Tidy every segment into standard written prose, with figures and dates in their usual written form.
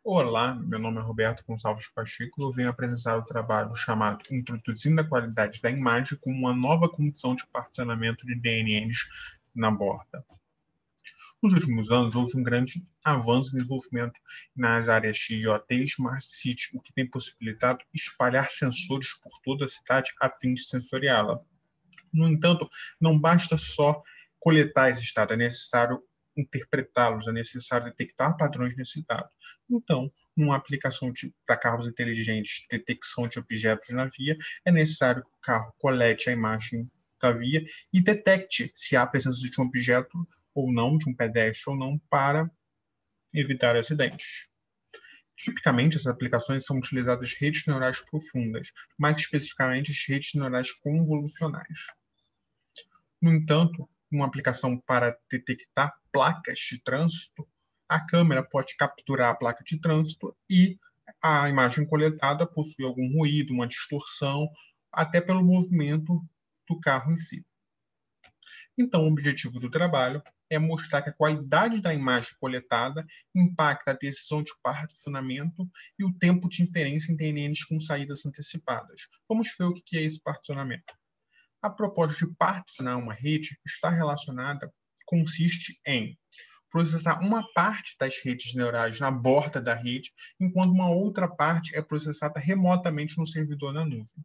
Olá, meu nome é Roberto Gonçalves Pacheco e eu venho apresentar o trabalho chamado Introduzindo a Qualidade da Imagem como uma nova condição de particionamento de DNNs na borda. Nos últimos anos, houve um grande avanço no desenvolvimento nas áreas de IoT e Smart City, o que tem possibilitado espalhar sensores por toda a cidade a fim de sensoriá-la. No entanto, não basta só coletar esses dados, é necessário interpretá-los, é necessário detectar padrões nesse dado. Então, numa aplicação para carros inteligentes, detecção de objetos na via, é necessário que o carro colete a imagem da via e detecte se há a presença de um objeto ou não, de um pedestre ou não, para evitar acidentes. Tipicamente, essas aplicações são utilizadas redes neurais profundas, mais especificamente as redes neurais convolucionais. No entanto, uma aplicação para detectar placas de trânsito, a câmera pode capturar a placa de trânsito e a imagem coletada possui algum ruído, uma distorção, até pelo movimento do carro em si. Então, o objetivo do trabalho é mostrar que a qualidade da imagem coletada impacta a decisão de particionamento e o tempo de inferência em DNNs com saídas antecipadas. Vamos ver o que é esse particionamento. A proposta de particionar uma rede está relacionada, consiste em processar uma parte das redes neurais na borda da rede, enquanto uma outra parte é processada remotamente no servidor na nuvem.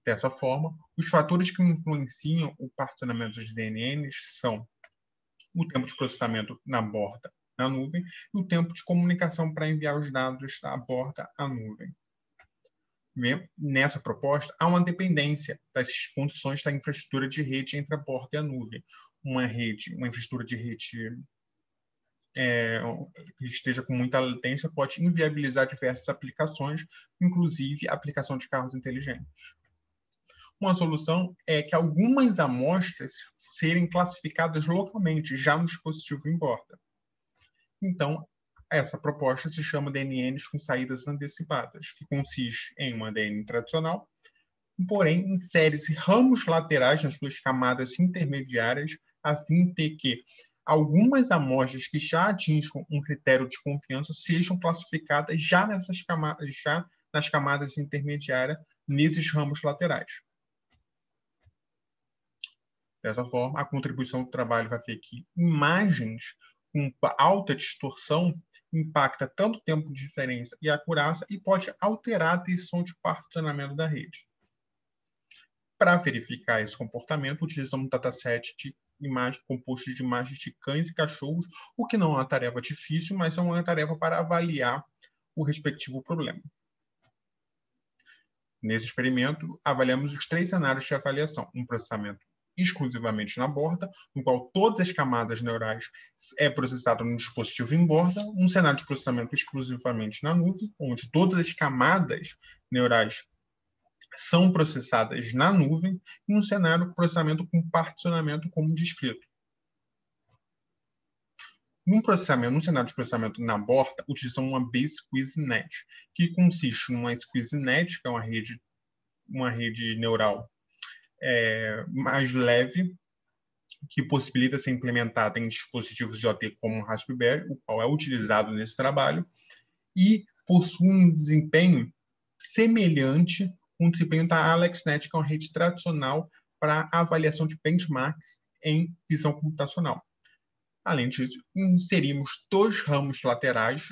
Dessa forma, os fatores que influenciam o particionamento de DNNs são o tempo de processamento na borda na nuvem e o tempo de comunicação para enviar os dados da borda à nuvem. Nessa proposta, há uma dependência das condições da infraestrutura de rede entre a borda e a nuvem. Uma infraestrutura de rede que esteja com muita latência pode inviabilizar diversas aplicações, inclusive a aplicação de carros inteligentes. Uma solução é que algumas amostras serem classificadas localmente, já no dispositivo em borda. Então, essa proposta se chama DNNs com saídas antecipadas, que consiste em uma DN tradicional, porém insere-se ramos laterais nas suas camadas intermediárias, a fim de que algumas amostras que já atinjam um critério de confiança sejam classificadas já nas camadas intermediárias, nesses ramos laterais. Dessa forma, a contribuição do trabalho vai ver que imagens com alta distorção impacta tanto o tempo de diferença e a acurácia e pode alterar a decisão de particionamento da rede. Para verificar esse comportamento, utilizamos um dataset de imagem composto de imagens de cães e cachorros, o que não é uma tarefa difícil, mas é uma tarefa para avaliar o respectivo problema. Nesse experimento, avaliamos os 3 cenários de avaliação: um processamento exclusivamente na borda, no qual todas as camadas neurais é processado no dispositivo em borda, um cenário de processamento exclusivamente na nuvem, onde todas as camadas neurais são processadas na nuvem, e um cenário de processamento com particionamento como descrito. No cenário de processamento na borda, utilizamos uma Base Squeeze Net, que consiste numa Squeeze Net, que é uma rede neural mais leve, que possibilita ser implementada em dispositivos IoT como o Raspberry, o qual é utilizado nesse trabalho, e possui um desempenho semelhante com o desempenho da AlexNet, que é uma rede tradicional para avaliação de benchmarks em visão computacional. Além disso, inserimos 2 ramos laterais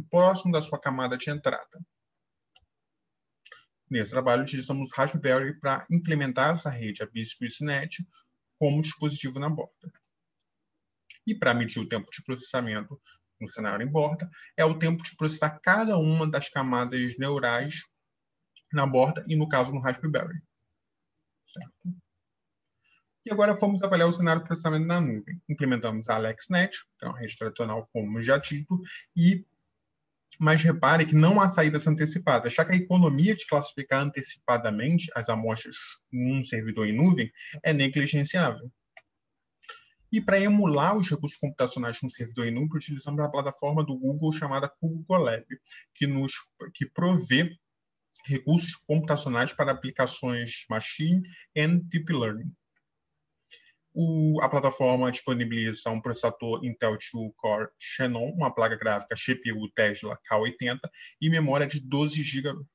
próximo da sua camada de entrada. Nesse trabalho, utilizamos o Raspberry para implementar essa rede, a BiscuitNet, como dispositivo na borda. E para medir o tempo de processamento no cenário em borda, é o tempo de processar cada uma das camadas neurais na borda e, no caso, no Raspberry. Certo? E agora vamos avaliar o cenário de processamento na nuvem. Implementamos a AlexNet, que é uma rede tradicional, como já dito, mas repare que não há saídas antecipadas, já que a economia de classificar antecipadamente as amostras num servidor em nuvem é negligenciável. E para emular os recursos computacionais no servidor em nuvem, utilizamos a plataforma do Google chamada Google Colab, que provê recursos computacionais para aplicações Machine and Deep Learning. A plataforma disponibiliza um processador Intel 2 Core Xenon, uma placa gráfica GPU Tesla K80 e memória de 12 GB.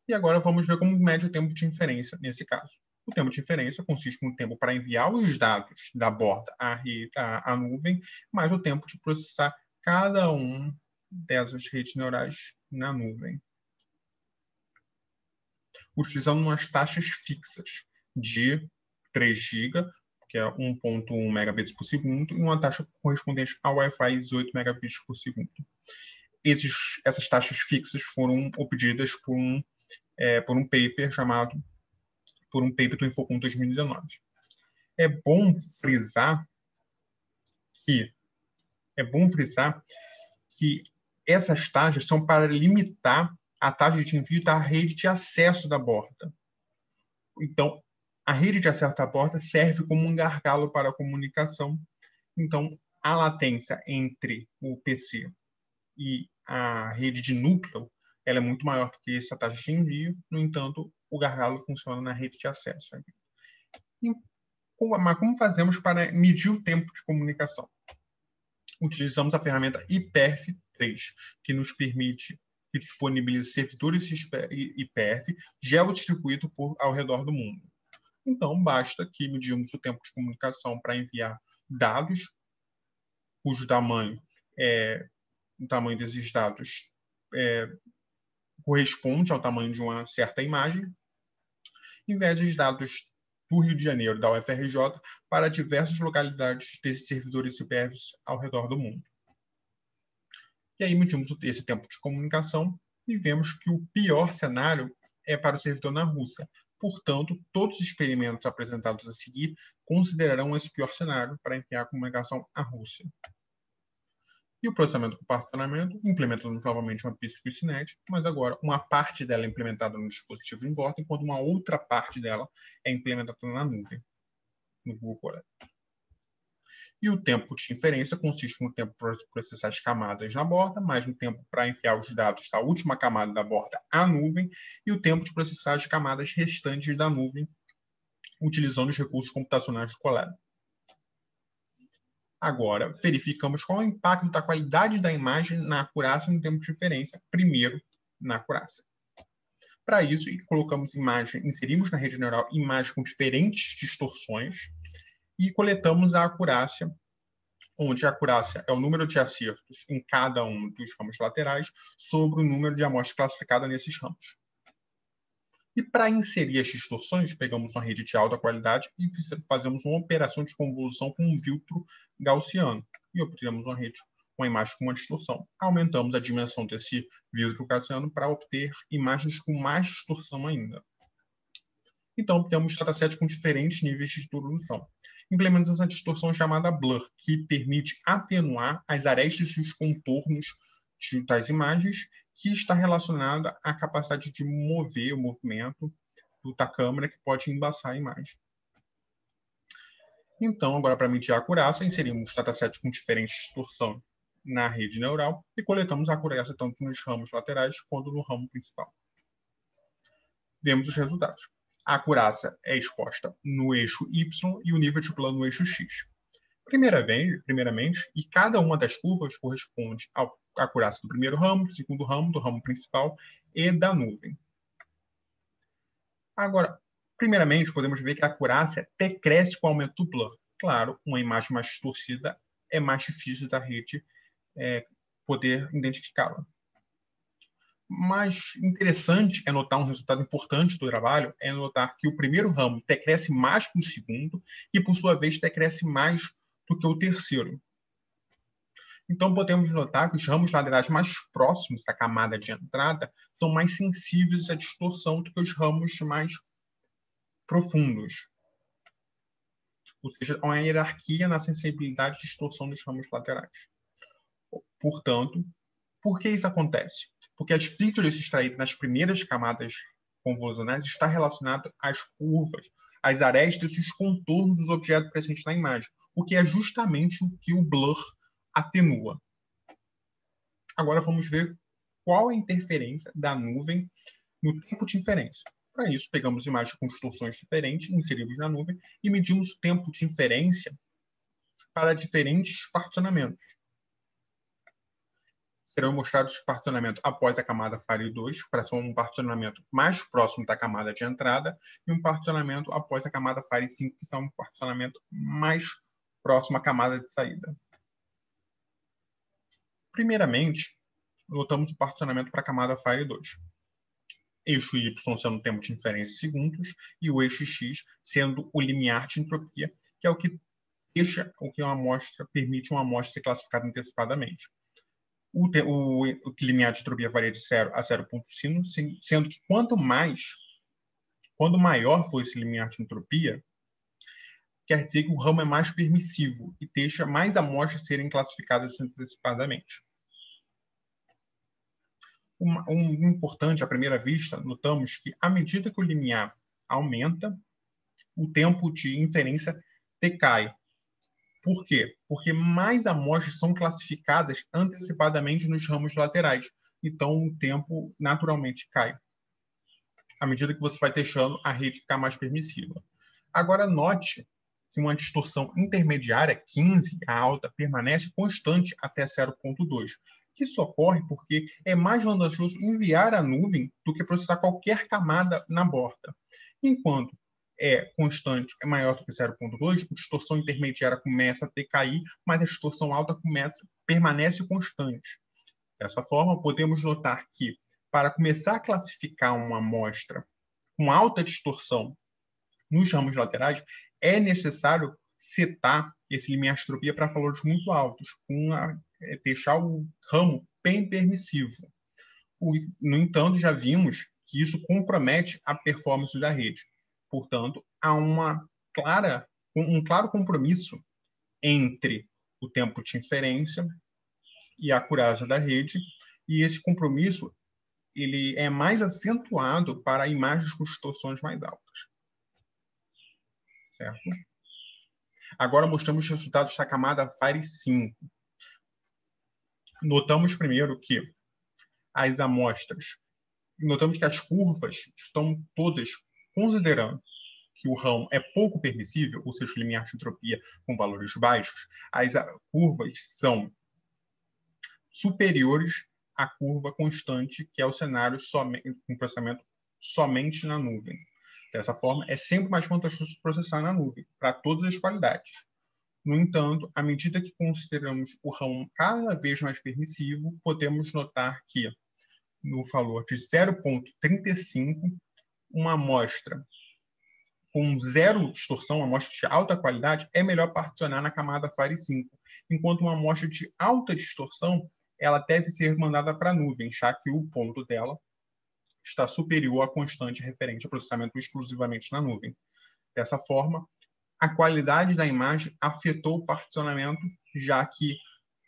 E agora vamos ver como mede o tempo de inferência nesse caso. O tempo de inferência consiste no tempo para enviar os dados da borda à nuvem, mais o tempo de processar cada um dessas redes neurais na nuvem, utilizando umas taxas fixas de 3 GB, que é 1.1 megabits por segundo, e uma taxa correspondente ao Wi-Fi 18 megabits por segundo. Essas taxas fixas foram obtidas por um paper do Infocom 2019. É bom frisar que essas taxas são para limitar a taxa de envio da rede de acesso da borda. Então, a rede de acesso da borda serve como um gargalo para a comunicação. Então, a latência entre o PC e a rede de núcleo ela é muito maior do que essa taxa de envio. No entanto, o gargalo funciona na rede de acesso. Mas como fazemos para medir o tempo de comunicação? Utilizamos a ferramenta IPERF3, que nos permite que disponibiliza servidores IPERF geodistribuídos ao redor do mundo. Então, basta que medimos o tempo de comunicação para enviar dados, cujo tamanho desses dados corresponde ao tamanho de uma certa imagem, em vez de dados do Rio de Janeiro, da UFRJ, para diversas localidades desses servidores IPERFs ao redor do mundo. E aí medimos esse tempo de comunicação e vemos que o pior cenário é para o servidor na Rússia. Portanto, todos os experimentos apresentados a seguir considerarão esse pior cenário para enviar a comunicação à Rússia. E o processamento com particionamento, implementamos novamente uma pista Switchnet, mas agora uma parte dela é implementada no dispositivo em borda, enquanto uma outra parte dela é implementada na nuvem, no Google Colab. E o tempo de inferência consiste no tempo para processar as camadas na borda, mais um tempo para enviar os dados da última camada da borda à nuvem, e o tempo de processar as camadas restantes da nuvem, utilizando os recursos computacionais do Colab. Agora, verificamos qual é o impacto da qualidade da imagem na acurácia no tempo de inferência, primeiro na acurácia. Para isso, inserimos na rede neural imagens com diferentes distorções e coletamos a acurácia, onde a acurácia é o número de acertos em cada um dos ramos laterais sobre o número de amostras classificadas nesses ramos. E para inserir as distorções, pegamos uma rede de alta qualidade e fazemos uma operação de convolução com um filtro gaussiano e obtemos uma imagem com uma distorção. Aumentamos a dimensão desse filtro gaussiano para obter imagens com mais distorção ainda. Então, obtemos datasets com diferentes níveis de distorção. Implementamos a distorção chamada blur, que permite atenuar as arestas e os contornos das imagens, que está relacionada à capacidade de mover o movimento da câmera, que pode embaçar a imagem. Então, agora para medir a acurácia, inserimos datasets com diferentes distorção na rede neural e coletamos a acurácia tanto nos ramos laterais quanto no ramo principal. Vemos os resultados. A acurácia é exposta no eixo Y e o nível de plano no eixo X. Primeiramente, e cada uma das curvas corresponde à acurácia do primeiro ramo, do segundo ramo, do ramo principal e da nuvem. Agora, primeiramente, podemos ver que a acurácia decresce com o aumento do blur. Claro, uma imagem mais distorcida é mais difícil da rede poder identificá-la. Mas interessante é notar um resultado importante do trabalho, é notar que o primeiro ramo decresce mais que o segundo e, por sua vez, decresce mais do que o terceiro. Então, podemos notar que os ramos laterais mais próximos da camada de entrada são mais sensíveis à distorção do que os ramos mais profundos. Ou seja, há uma hierarquia na sensibilidade de distorção dos ramos laterais. Portanto, por que isso acontece? Porque as features extraídas nas primeiras camadas convolucionais está relacionado às curvas, às arestas e os contornos dos objetos presentes na imagem, o que é justamente o que o blur atenua. Agora vamos ver qual é a interferência da nuvem no tempo de inferência. Para isso, pegamos imagens com distorções diferentes, inserimos na nuvem e medimos o tempo de inferência para diferentes particionamentos. Serão mostrados o particionamento após a camada Fire 2, para ser um particionamento mais próximo da camada de entrada, e um particionamento após a camada Fire 5, que são um particionamento mais próximo à camada de saída. Primeiramente, notamos o particionamento para a camada Fire 2. Eixo Y sendo o tempo de inferência em segundos, e o eixo X sendo o limiar de entropia, que é o que deixa o que uma amostra permite uma amostra ser classificada antecipadamente. O limiar de entropia varia de 0 a 0,5, sendo que quanto maior for esse limiar de entropia, quer dizer que o ramo é mais permissivo e deixa mais amostras serem classificadas antecipadamente. Importante, à primeira vista, notamos que, à medida que o limiar aumenta, o tempo de inferência decai. Por quê? Porque mais amostras são classificadas antecipadamente nos ramos laterais. Então, o tempo naturalmente cai, à medida que você vai deixando a rede ficar mais permissiva. Agora, note que uma distorção intermediária, 15, a alta, permanece constante até 0,2. Isso ocorre porque é mais vantajoso enviar a nuvem do que processar qualquer camada na borda. Enquanto é constante, é maior do que 0,2, a distorção intermediária começa a decair, mas a distorção alta permanece constante. Dessa forma, podemos notar que, para começar a classificar uma amostra com alta distorção nos ramos laterais, é necessário setar esse limiar de entropia para valores muito altos, deixar o ramo bem permissivo. No entanto, já vimos que isso compromete a performance da rede. Portanto, há um claro compromisso entre o tempo de inferência e a acurácia da rede, e esse compromisso ele é mais acentuado para imagens com distorções mais altas. Certo? Agora mostramos os resultados da camada Fire 5. Notamos primeiro que notamos que as curvas estão todas considerando que o ramo é pouco permissível, ou seja, o limiar de entropia com valores baixos, as curvas são superiores à curva constante, que é o cenário com processamento somente na nuvem. Dessa forma, é sempre mais vantajoso processar na nuvem, para todas as qualidades. No entanto, à medida que consideramos o ramo cada vez mais permissivo, podemos notar que, no valor de 0,35, uma amostra com zero distorção, uma amostra de alta qualidade, é melhor particionar na camada Fire 5, enquanto uma amostra de alta distorção ela deve ser mandada para a nuvem, já que o ponto dela está superior à constante referente ao processamento exclusivamente na nuvem. Dessa forma, a qualidade da imagem afetou o particionamento, já que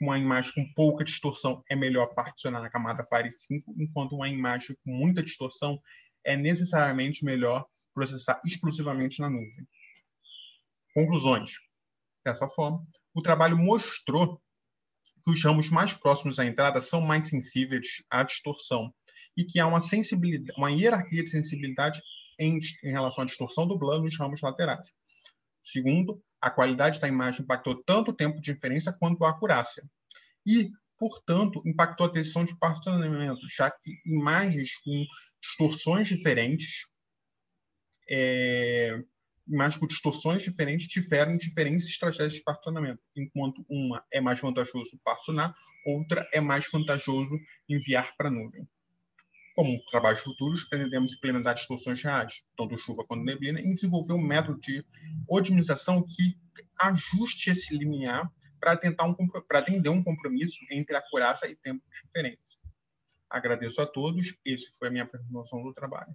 uma imagem com pouca distorção é melhor particionar na camada Fire 5, enquanto uma imagem com muita distorção é necessariamente melhor processar exclusivamente na nuvem. Conclusões. Dessa forma, o trabalho mostrou que os ramos mais próximos à entrada são mais sensíveis à distorção e que há uma hierarquia de sensibilidade em relação à distorção do blur nos ramos laterais. Segundo, a qualidade da imagem impactou tanto o tempo de inferência quanto a acurácia. E, portanto, impactou a decisão de particionamento, já que imagens com distorções diferentes diferem em diferentes estratégias de particionamento, enquanto uma é mais vantajoso particionar, outra é mais vantajoso enviar para a nuvem. Como trabalhos futuros, pretendemos implementar distorções reais, tanto chuva quanto neblina, e desenvolver um método de otimização que ajuste esse limiar para atender um compromisso entre acurácia e tempo de inferência. Agradeço a todos. Essa foi a minha apresentação do trabalho.